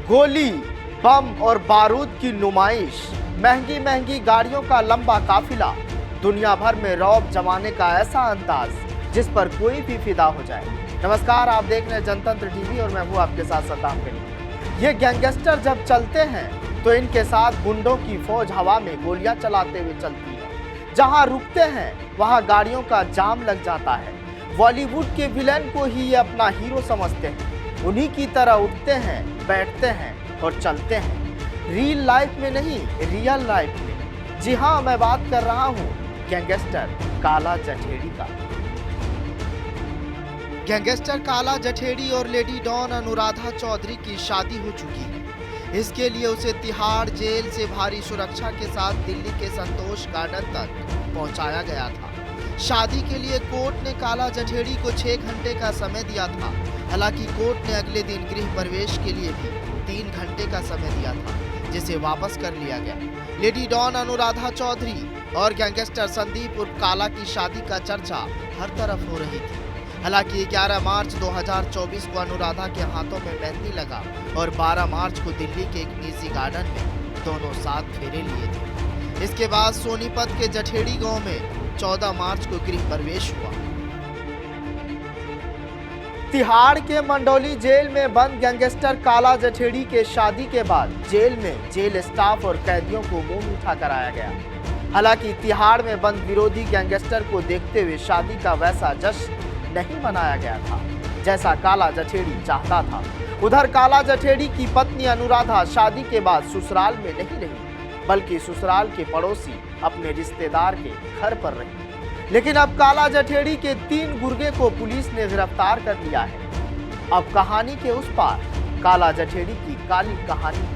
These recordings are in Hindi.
गोली, बम और बारूद की नुमाइश, महंगी महंगी गाड़ियों का लंबा काफिला, दुनिया भर में रौब जमाने का ऐसा अंदाज जिस पर कोई भी फिदा हो जाए। नमस्कार, आप देख रहे हैं जनतंत्र टीवी और मैं हूं आपके साथ सद्दाम गनी। ये गैंगस्टर जब चलते हैं तो इनके साथ गुंडों की फौज हवा में गोलियां चलाते हुए चलती है। जहां रुकते हैं वहां गाड़ियों का जाम लग जाता है। बॉलीवुड के विलेन को ही ये अपना हीरो समझते हैं। उन्हीं की तरह उठते हैं, बैठते हैं और चलते हैं। रियल लाइफ में नहीं, रियल लाइफ में। जी हाँ, मैं बात कर रहा हूँ गैंगस्टर काला जठेड़ी का। गैंगस्टर काला जठेड़ी और लेडी डॉन अनुराधा चौधरी की शादी हो चुकी है। इसके लिए उसे तिहाड़ जेल से भारी सुरक्षा के साथ दिल्ली के संतोष गार्डन तक पहुंचाया गया था। शादी के लिए कोर्ट ने काला जठेड़ी को 6 घंटे का समय दिया था। हालांकि कोर्ट ने अगले दिन गृह प्रवेश के लिए भी 3 घंटे का समय दिया था, जिसे वापस कर लिया गया। लेडी डॉन अनुराधा चौधरी और गैंगस्टर संदीप उर्फ काला की शादी का चर्चा हर तरफ हो रही थी। हालांकि 11 मार्च 2024 को अनुराधा के हाथों में मेहंदी लगा और 12 मार्च को दिल्ली के एक निजी गार्डन में दोनों साथ फेरे लिए थे। इसके बाद सोनीपत के जठेड़ी गांव में 14 मार्च को गृह प्रवेश हुआ। तिहाड़ के मंडौली जेल में बंद गैंगस्टर काला जठेड़ी के शादी के बाद जेल में जेल स्टाफ और कैदियों को मुंह मीठा कराया गया। हालांकि तिहाड़ में बंद विरोधी गैंगस्टर को देखते हुए शादी का वैसा जश्न नहीं मनाया गया था जैसा काला जठेड़ी चाहता था। उधर काला जठेड़ी की पत्नी अनुराधा शादी के बाद ससुराल में नहीं रही, बल्कि ससुराल के पड़ोसी अपने रिश्तेदार के घर पर रही। लेकिन अब काला जठेड़ी के 3 गुर्गे को पुलिस ने गिरफ्तार कर लिया है। अब कहानी के उस पार काला जठेड़ी की काली कहानी।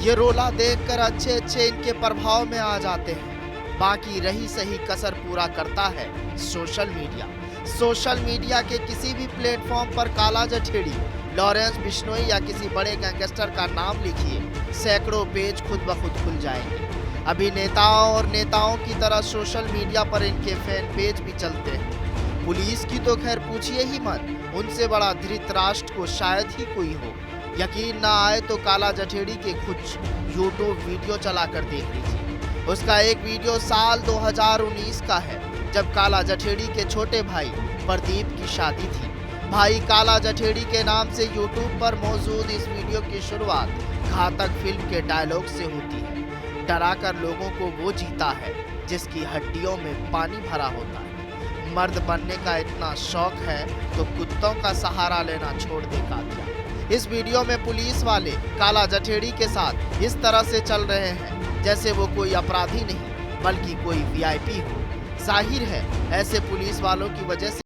ये रोला देखकर अच्छे इनके प्रभाव में आ जाते हैं। बाकी रही सही कसर पूरा करता है सोशल मीडिया। सोशल मीडिया के किसी भी प्लेटफॉर्म पर काला जठेड़ी, लॉरेंस बिश्नोई या किसी बड़े गैंगस्टर का नाम लिखिए, सैकड़ों पेज खुद ब खुद खुल जाएंगे। अभिनेताओं और नेताओं की तरह सोशल मीडिया पर इनके फैन पेज भी चलते हैं। पुलिस की तो खैर पूछिए ही मत, उनसे बड़ा धृतराष्ट्र को शायद ही कोई हो। यकीन ना आए तो काला जठेड़ी के कुछ यूट्यूब वीडियो चलाकर देख लीजिए। उसका एक वीडियो साल 2019 का है, जब काला जठेड़ी के छोटे भाई प्रदीप की शादी थी। भाई काला जठेड़ी के नाम से यूट्यूब पर मौजूद इस वीडियो की शुरुआत घातक फिल्म के डायलॉग से होती है। डराकर लोगों को वो जीता है जिसकी हड्डियों में पानी भरा होता है। मर्द बनने का इतना शौक है तो कुत्तों का सहारा लेना छोड़ दे कातिया। इस वीडियो में पुलिस वाले काला जठेड़ी के साथ इस तरह से चल रहे हैं जैसे वो कोई अपराधी नहीं बल्कि कोई वीआईपी हो। जाहिर है ऐसे पुलिस वालों की वजह से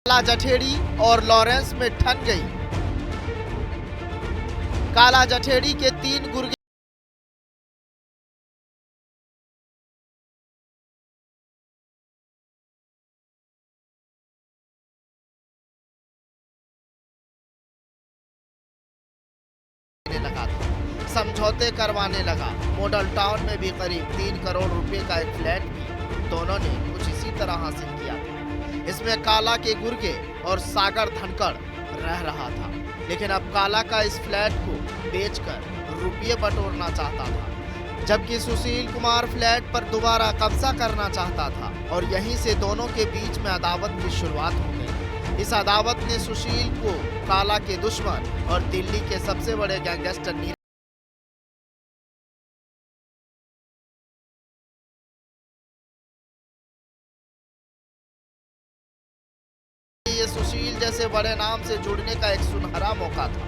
काला जठेड़ी और लॉरेंस में ठन गई। काला जठेड़ी के 3 गुर्गे लगा था, समझौते करवाने लगा। मॉडल टाउन में भी करीब 3 करोड़ रुपए का एक फ्लैट भी दोनों ने कुछ इसी तरह हासिल किया था। इसमें काला के गुर्गे और सागर धनखड़ रह रहा था। लेकिन अब काला का इस फ्लैट को बेचकर रुपये बटोरना चाहता था, जबकि सुशील कुमार फ्लैट पर दोबारा कब्जा करना चाहता था। और यहीं से दोनों के बीच में अदावत की शुरुआत हो गई। इस अदावत ने सुशील को काला के दुश्मन और दिल्ली के सबसे बड़े गैंगस्टर ये सुशील जैसे बड़े नाम से जुड़ने का एक सुनहरा मौका था।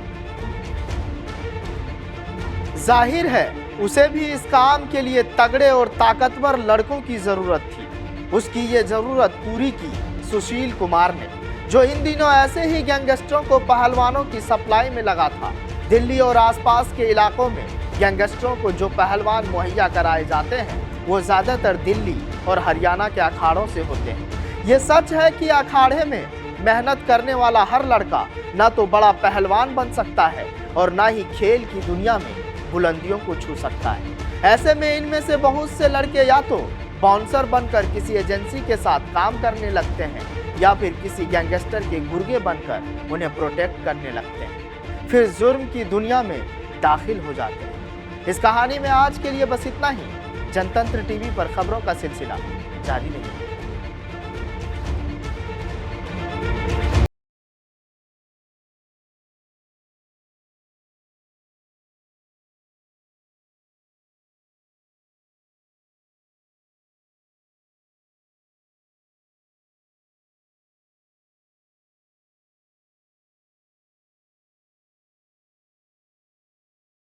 जाहिर है उसे भी इस काम के लिए तगड़े और ताकतवर लड़कों की जरूरत थी। उसकी ये जरूरत पूरी की सुशील कुमार ने, जो इन दिनों ऐसे ही गैंगस्टरों को पहलवानों की सप्लाई में लगा था। दिल्ली और आसपास के इलाकों में गैंगस्टरों को जो पहलवान मुहैया कराए जाते हैं वो ज्यादातर दिल्ली और हरियाणा के अखाड़ों से होते हैं। ये सच है कि अखाड़े में मेहनत करने वाला हर लड़का न तो बड़ा पहलवान बन सकता है और न ही खेल की दुनिया में बुलंदियों को छू सकता है। ऐसे में इनमें से बहुत से लड़के या तो बाउंसर बनकर किसी एजेंसी के साथ काम करने लगते हैं या फिर किसी गैंगस्टर के गुर्गे बनकर उन्हें प्रोटेक्ट करने लगते हैं, फिर जुर्म की दुनिया में दाखिल हो जाते हैं। इस कहानी में आज के लिए बस इतना ही। जनतंत्र टीवी पर खबरों का सिलसिला जारी रहेगा।